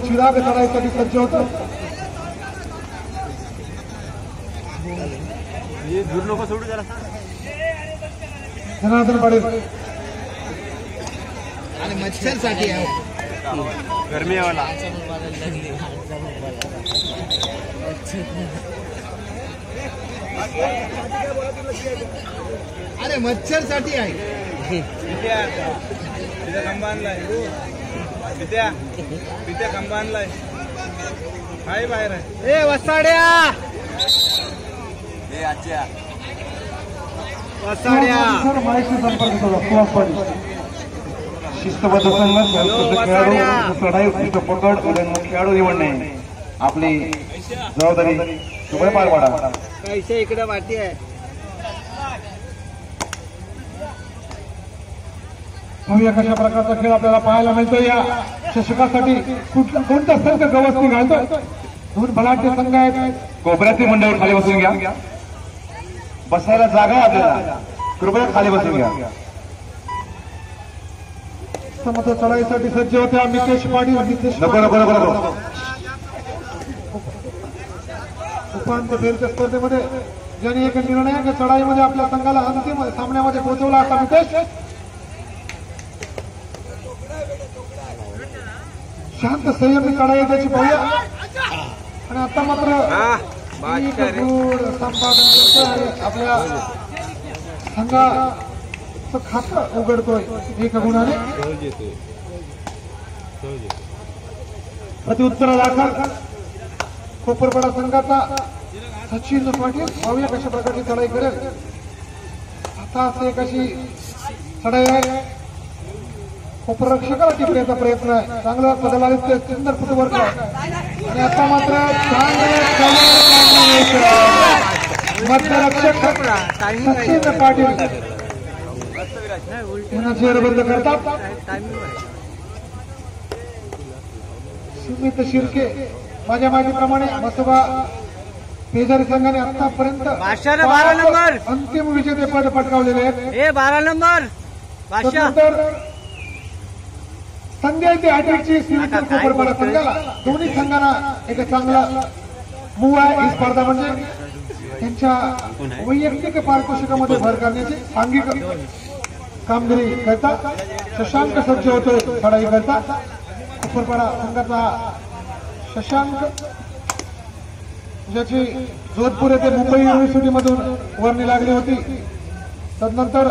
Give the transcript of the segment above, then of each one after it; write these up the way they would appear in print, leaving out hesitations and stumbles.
चिराग चढायसाठी सज्ज होत. जनार्दन पाटील आणि मच्छर साठी गरमी वाला अरे मच्छर साठी आहे. खंबा आणलाय पित्या खंबा आणलाय हाय बाहेर आहे. ए वसाड्या वसाड्या माहिती संपर्क शिस्तबद्ध संघर्ष खेळाडू लढाई उत्कृष्ट पकड खेळाडू निवडणे आपली जबाबदारी तुम्ही पार पाडा. पैसे इकडे वाटी आहे. पाहूया कशा प्रकारचा खेळ आपल्याला पाहायला मिळतो. या चषकासाठी कोणता संघ गवसणी घालतो. दोन बलाढ्य संघ आहेत. कोपऱ्यातील मंडळावर खाली बसून घ्या. बसायला जागा आपल्याला कृपया खाली बसून घ्या. समोर चढाईसाठी सज्ज होत्या मितेश पाटील. उपांत्य फेरीच्या स्पर्धेमध्ये ज्यांनी एक निर्णायक चढाईमध्ये आपल्या संघाला अंतिम सामन्यामध्ये पोहोचवला असा मितेश. शांत संयमी चढाई त्याची पाहूया. आणि आता मात्र संपादन करतोय आपल्या संघाचं खातं उघडतोय एका गुणाने. प्रत्युत्तर दाखल कोपरपाडा संघाचा सचिन पाटील. पाहूया कशा प्रकारची चढाई करेल. आता असं एक अशी चढाई आहे. कोपररक्षकाला टिपण्याचा प्रयत्न आहे. चांगला पदाला दिसतोय. सुंदर फुटवर्क आहे. आणि आता मात्र मध्यरक्षक सचिन पाटील यांना चेहरबंद करतात. सुमित शिर्के माझ्या माहितीप्रमाणे मसोबा पेजारी संघाने आतापर्यंत अंतिम विजेतेपद पटकावलेले आहेत. 12 नंबर संध्या ते हॅट्रिकची सिरीज कोपरपाडा संघाला. दोन्ही संघांना एक चांगला मूव आहे ही स्पर्धा. म्हणजे त्यांच्या वैयक्तिक पारितोषिकामध्ये भर करण्याची सांघिक कामगिरी करता शशांक सज्ज होतोय चढाई करता. कोपरपाडा संघाचा शशांक ज्याची जोधपूर येथे मुंबई युनिव्हर्सिटीमधून वर्णी लागली होती. तदनंतर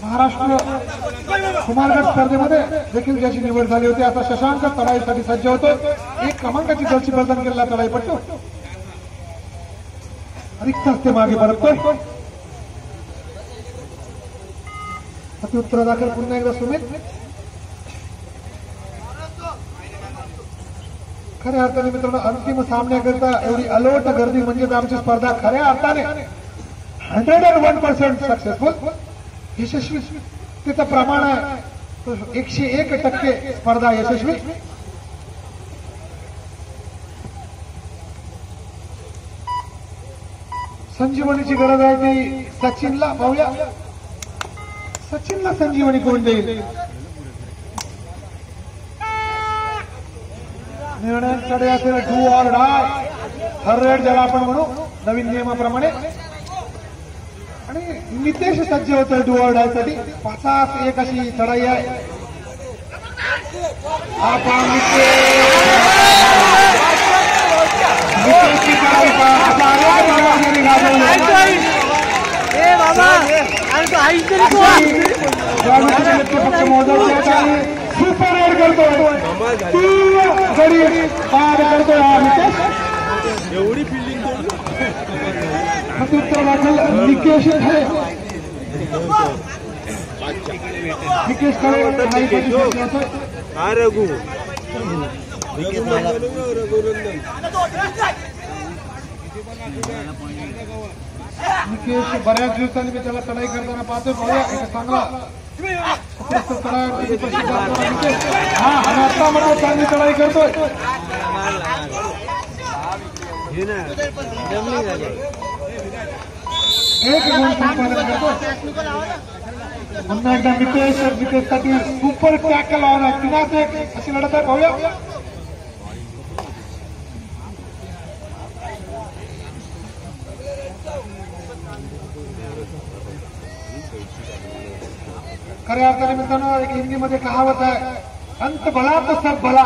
महाराष्ट्र कुमारगड स्पर्धेमध्ये देखील ज्याची निवड झाली होती. आता शशांक चढाईसाठी सज्ज होतो. 1 क्रमांकाची जर्सी प्रदान केलेला चढाईपट्टू रिक्त हस्ते मागे परततोय. प्रत्युत्तर दाखल पुन्हा एकदा सुमित. खऱ्या अर्थाने मित्रांनो अंतिम सामन्याकरता एवढी अलोट गर्दी म्हणजे आमची स्पर्धा खऱ्या अर्थाने 101% सक्सेसफुल यशस्वी त्याचं प्रमाण आहे. 101% स्पर्धा यशस्वी. संजीवनीची गरज आहे ती सचिनला. पाहूया सचिनला संजीवनी कोण देईल. निर्णय चढाई असेल do or die. Her red ज्याला आपण म्हणू नवीन नियमाप्रमाणे. आणि नितेश सज्ज होतोय डू ऑर डाय साठी. 5-1 अशी चढाई आहे. सुपर रेड करतोय. 3 गडी पार करतोय हा नितेश. एवढी फिल्डिंग प्रत्युत्तर दाखल निकेश खळे. निकेश खळे हा रघु निकेश बऱ्याच दिवसांनी मी त्याला चढाई करताना पाहतोय. पाहूया एक चांगला आता मला चांगली चढाई करतोय. एक गुण संपादन करतो. पुन्हा एकदा मितेशसाठी सुपर टॅकल ऑन आहे. पुन्हा एक अशी लढत आहे. पाहूया. खऱ्या अर्थाने मित्रांनो एक हिंदीमध्ये कहावत आहे, अंत भला तो सब भला.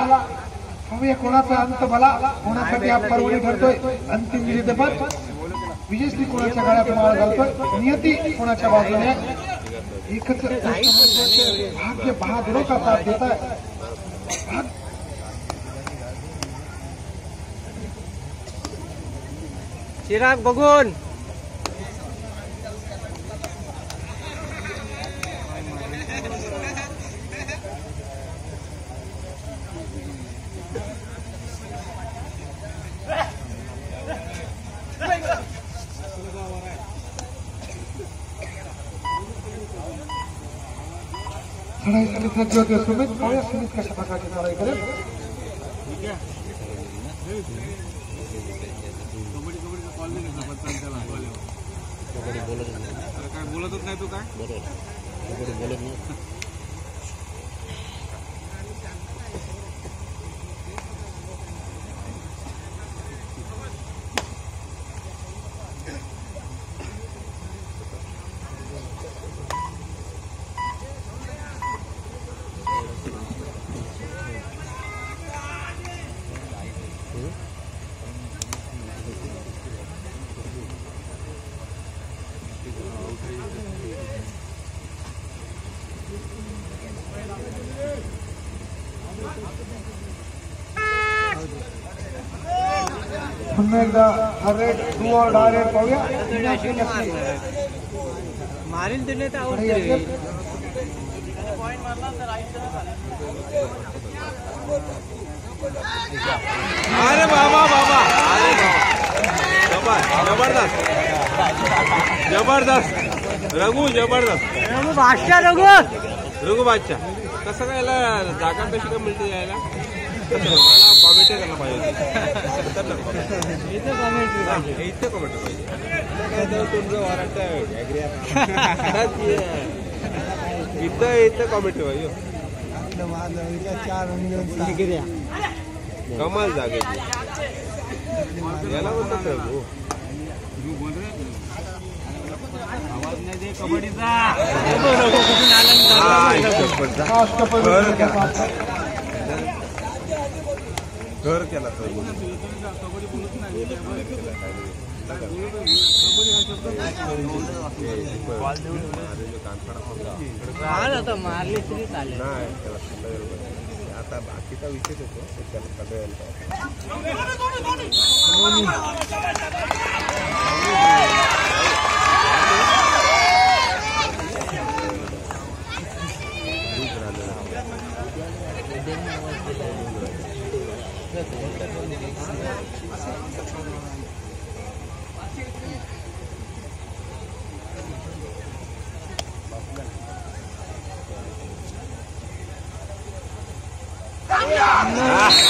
पाहूया कोणाचा अंत भला, कोणासाठी हा पर्वणी ठरतोय. अंतिम विजेतेपद विजयश्री कोणाच्या गळ्यात माळ घालतोय, नियती कोणाच्या बाजूने. एकच भाग्य बहादुरों का साथ देता है. चिराग बघून लढाईसाठी सज्ज होते सुमित. पाहूया सुमित कशा प्रकारची लढाई करेल. काय बोलतच नाही तू काय पुन्हा एकदा हा red do or die red पाहूया. मारील दिले तर आउट. अरे बाबा बाबा अरे जबरदस्त जबरदस्त रघु जबरदस्त बादशाह रघु बादशाह. कसं काय याला जागा कशी काय मिळते यायला. मला कॉमेंट करायला पाहिजे इथे कॉमेंट पाहिजे. तुमचं वॉरंट इथं कॉमेंट पाहिजे. कमाल जागेची याला म्हणतात रघु. आवाज नाही दे कबड्डीचा. कुठून आला घर केला आता मारले तरी चालेल. आता बाकीचा विषय होतो त्याला सगळ्यांचा.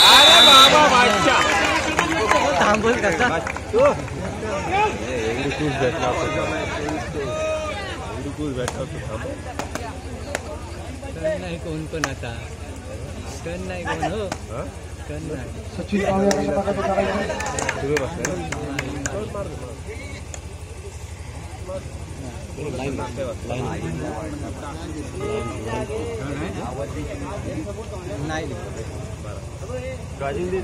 अरे बाबा बादशाह थांबून कसा एवढी तूच भेटला एवढी तूच भेटला तू थांब. कण नाही कोण पण आता कण नाही कोण हो कण नाही. सचिन पाहूया कशा प्रकारची लढाई. तुम्ही बसले नाही गाजी दे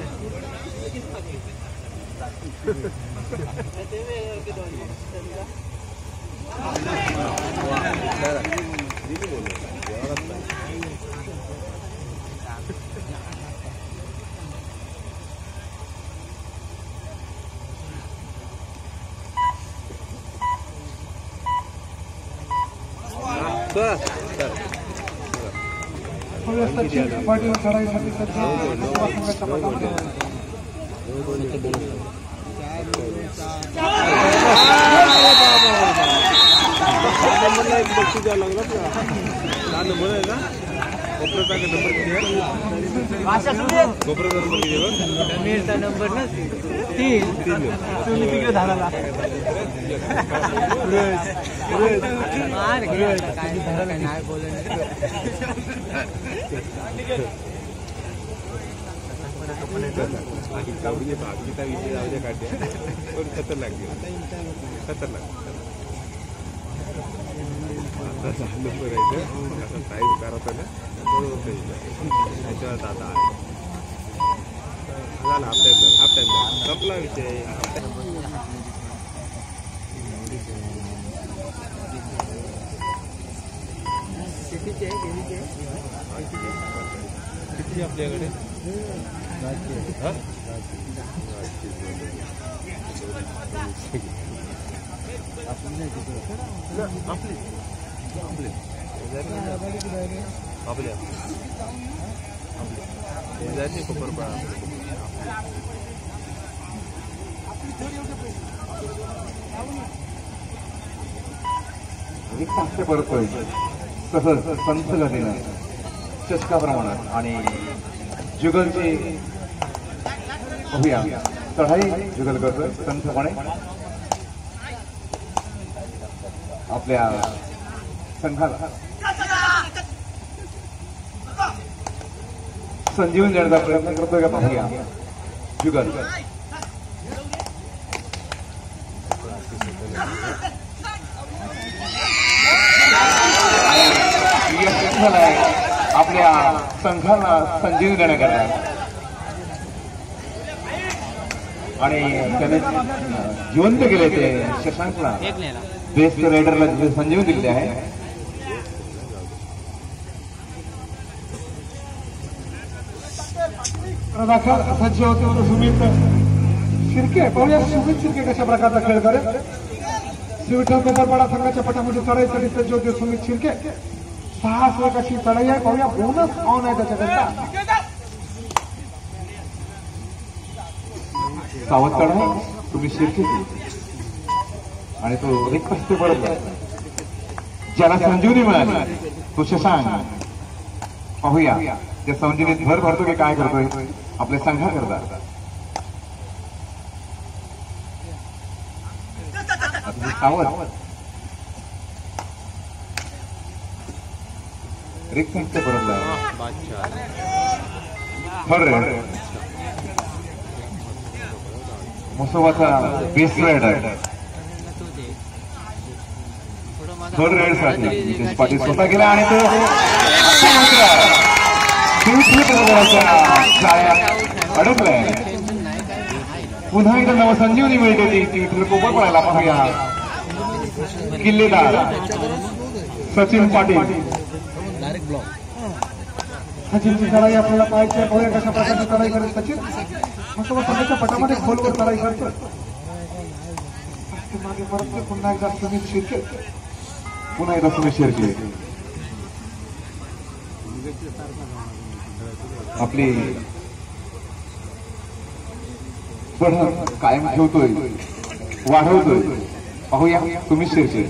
सचिन पाटील लढाईसाठी सज्ज संघाच्या मैदानामध्ये. एक बक्षीस द्यावं लागलं. 4 नंबर आहे का कोपऱ्याचा नंबर किती आहे? कोपऱ्याचा नंबर किती आहे? समीरचा नंबर ना 3 तुम्ही तिकडे धाराला मार काय धाराला नाही बोलत गावडीचे भागीचा विषय जाऊ द्या काढते पण खतरनाक खतरनाक आता नंबर आहे असं साईज करत ना बरोबर त्याच्यावर दादा आहे झाला हाफ टाइम संपला विषय किती आपल्याकडे एक साक्ष परतोय तसंच संथ गतीनं चषका प्रमाणात आणि जुगलची बघूया चढाई जुगल करतोय संथपणे आपल्या संघाला संजीवन देण्याचा प्रयत्न करतोय का पाहूया जुगल आपल्या संघाला संजीवनी देण्याकरता आणि त्याने जिवंत केले ते शशांकला बेस्ट रायडरला संजीवनी दिलेली आहे दाखल सज्ज होते सुमित शिर्के पाहूया सुमित शिर्के कशा प्रकारचा खेळ करेल शिवठा कोपरपाडा संघाच्या पटामध्ये चढाईसाठी सज्ज होते सुमित शिर्के 6 कशी चढाई आहे पाहूया बोनस ऑन आहे त्याच्याकरता सावध चढा तुम्ही शिर्के आणि तो एक पस्ते परत ज्याला संजीवनी मिळाली तो शशांक पाहूया त्या संजीवनीत भर भरतो की काय करतोय आपल्या संघाकरता सावध रिक्त परत मुसोबाचा बेस्ट रायडर थर्ड राईड साठी नितेश पाटील स्वतः गेला आणि तो अडकलाय पुन्हा एकदा नवसंजीवनी मिळते ती विठ्ठल कोपरपाड्याला पाहूया किल्लेदार सचिन पाटील सचिनची चढाई आपल्याला पाहायची आहे पाहूया कशा प्रकारची चढाई करेल सचिन मग संघाच्या पटामध्ये खोलवर चढाई करतो मागे परत पुन्हा एकदा सुमित शिर्के आपली बढत कायम ठेवतोय वाढवतोय पाहूया तुम्ही शिर्के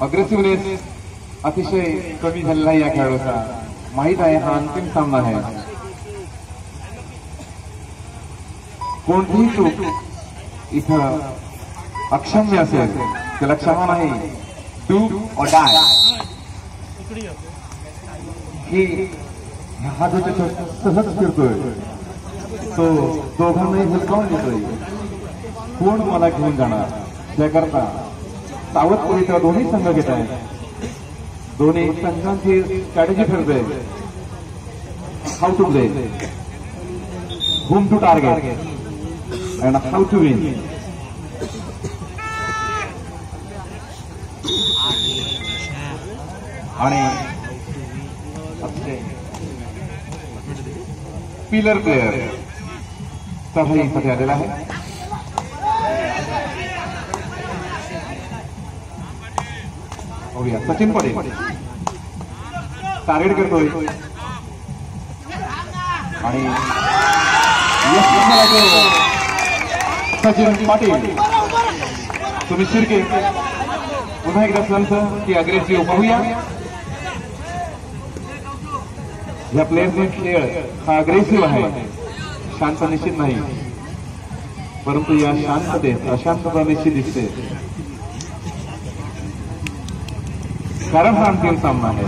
अग्रेसिव्हनेस अतिशय कमी झालेला आहे या खेळाडूचा माहित आहे हा अंतिम सामना आहे कोणतीही चूक इथं अक्षम्य असेल त्याला क्षमा नाही डू ऑर डाय ही हा जो सहज फिरतोय तो दोघांनाही हुलकावून देतोय कोण मला घेऊन जाणार त्याकरता सावधपुरी तर दोन्ही संघ घेत आहेत दोन्ही संघांची स्ट्रॅटेजी ठरते how to play whom to target and how to win आणि पिलर प्लेयर चढाईसाठी आलेला आहे सचिन पटेल टार्गेट करतोय आणि सचिन पाटील तुम्ही शिर्के पुन्हा एकदा संत की अग्रेसिव्ह पाहूया या प्लेयरचा खेळ हा अग्रेसिव्ह आहे, शांत निश्चित नाही, परंतु या शांततेत अशांतता निश्चित दिसते, कारण हा अंतिम सामना आहे.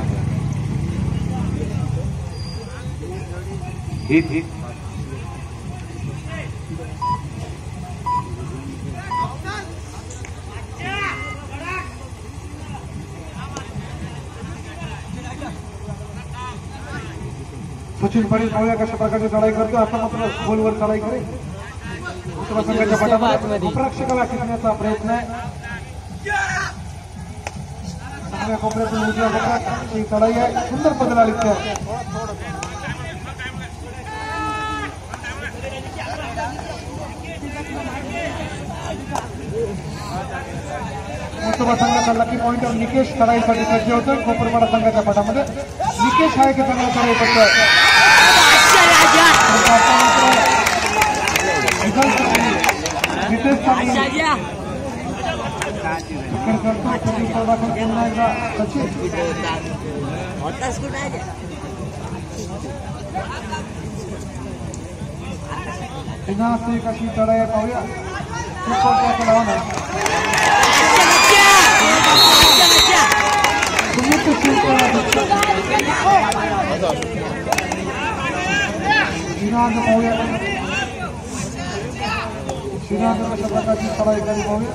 सचिन पाटील पाहूया कशा प्रकारची चढाई करतो. आता मात्र गोलवर चढाई करेल. उत्तरा संघाच्या पाठामध्ये उपरक्षकाला टिकण्याचा प्रयत्न आहे. चांगल्या कोपऱ्यातून उजव्या कोपऱ्याची चढाई आहे. सुंदर पदल आली त्या उत्तरा संघाचा लकी पॉइंटर निकेश चढाईसाठी सज्ज होतो. कोपरपाडा संघाच्या पाठामध्ये निकेश आहे की चांगला चढाई करतोय. कशी चढाई पाहूया. श्रीनाथ कशा प्रकारची चढाई करी पाहूया.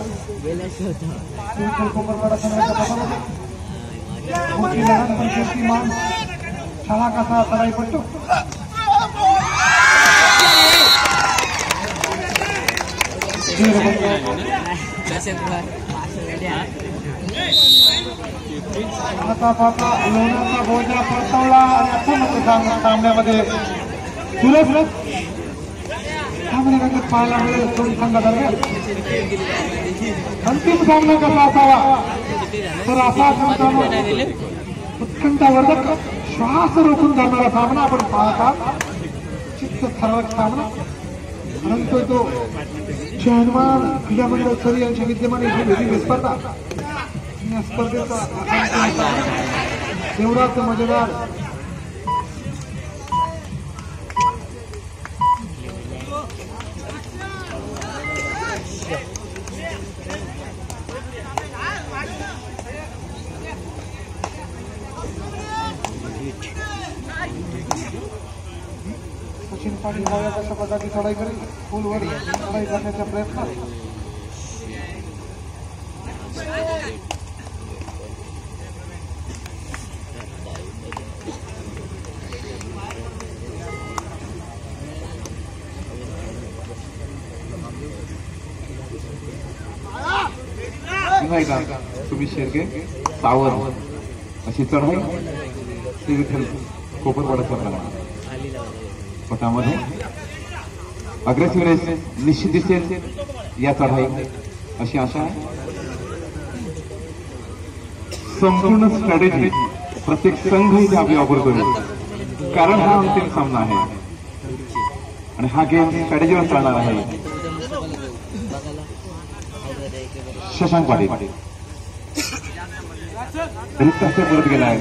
कोपरपाडा संघाच्या पदामध्ये मोठी लहान पण कीर्तिमान छाला कसा चढाई पडतो. आता पाहता लोण्याचा बोजा परतवला आणि असं मग सामन्यामध्ये सुरज सामने पाहायला मिळेल. दोन संघादरम्यान अंतिम सामना कसा असावा तर असा उत्कंठावर्धक श्वास रोखून जाणारा सामना आपण पाहता. चित्त थरक सामना, परंतु तो शहनवान क्रीडा मंडळ सरी यांच्या विद्यमाने ही वेगळी स्पर्धा. या स्पर्धेचा एवढाच मजेदार सचिन पाटील भाव्या कशा प्रकारची चढाई करेल. पूलवर चढाई करण्याचा प्रयत्न. तुम्ही शेरगे सावर अशी चढाई श्री विठ्ठल कोपरपाडा पटामध्ये अग्रेसिव्हनेस निश्चित दिसेल या चढाई अशी आशा आहे. संपूर्ण स्ट्रॅटेजी प्रत्येक संघ इथे आपली वापर करेल, कारण हा अंतिम सामना आहे आणि हा गेम स्ट्रॅटेजीवर चालणार आहे. शशांक पाटील परत गेला आहे.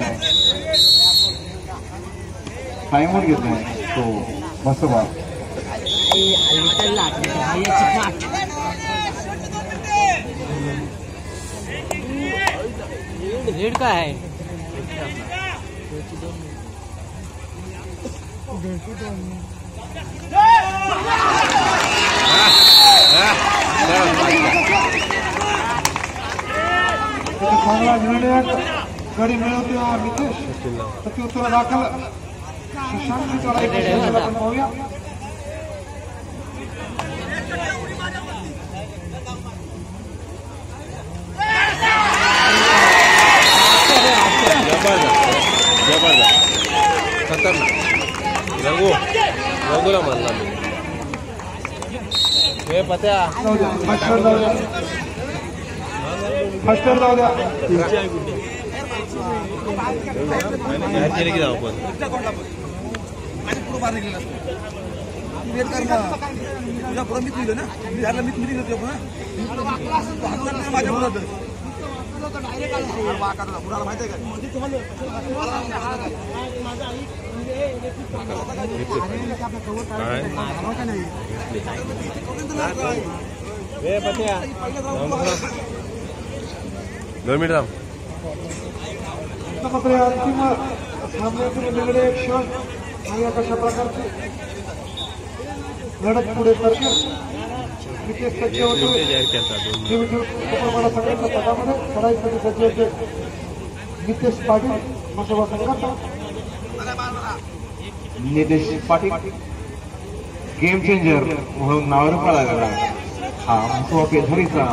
टाइमआउट घेतलाय तो मसोबा. रेड का है चांगला निर्णय गडी मिळवते नितेश. प्रत्युत्तर दाखल शशांकची चढाई आपण पाहूया. जबरदस्त खतरनाक. रघुला मानला मी हे पत्या फस्टर जाऊ द्या. फस्टर जाऊ द्या. केले की जाऊ पण तुझ्या पुढे मी लिहिलं ना, मी मिटिंग होतो माझ्या दोन मिनिट थांब. मात्र अंतिम सामन्यातील निगडे एक क्षण आणि कशा प्रकारची लढत पुढे सरकेल नितेश सज्ज होतो. जाहीर केला दोन. उपप्रमाणा संघाच्या पदामध्ये लढाईसाठी सज्ज होते नितेश पाटील मसोबा संघाचा. नितेश पाटील गेम चेंजर म्हणून नावारूपा लागला हा मसोबा पेधारीचा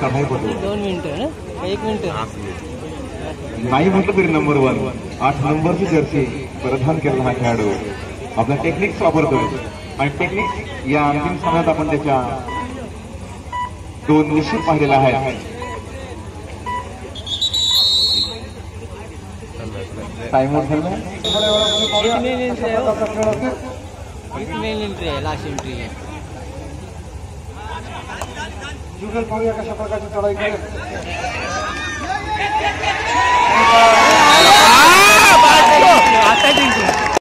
चढाईपटू. 2 मिनिटं ना 1 मिनिट. नाही म्हटलं तरी नंबर 1 8 नंबरची जर्सी परिधान केलेला हा खेळाडू आपला टेक्निक्स वापरतो आणि टेक्निक्स या अंतिम सामन्यात आपण त्याच्या 2 निश्चित पाहिलेला आहे. टाइमआउट झाला. थोड्या वेळामध्ये पाहूया कशा प्रकारचा खेळ असेल. मेन एंट्री आहे लास्ट एंट्री आहे. जुगल पाहूया कशा प्रकारची चढाई करेल.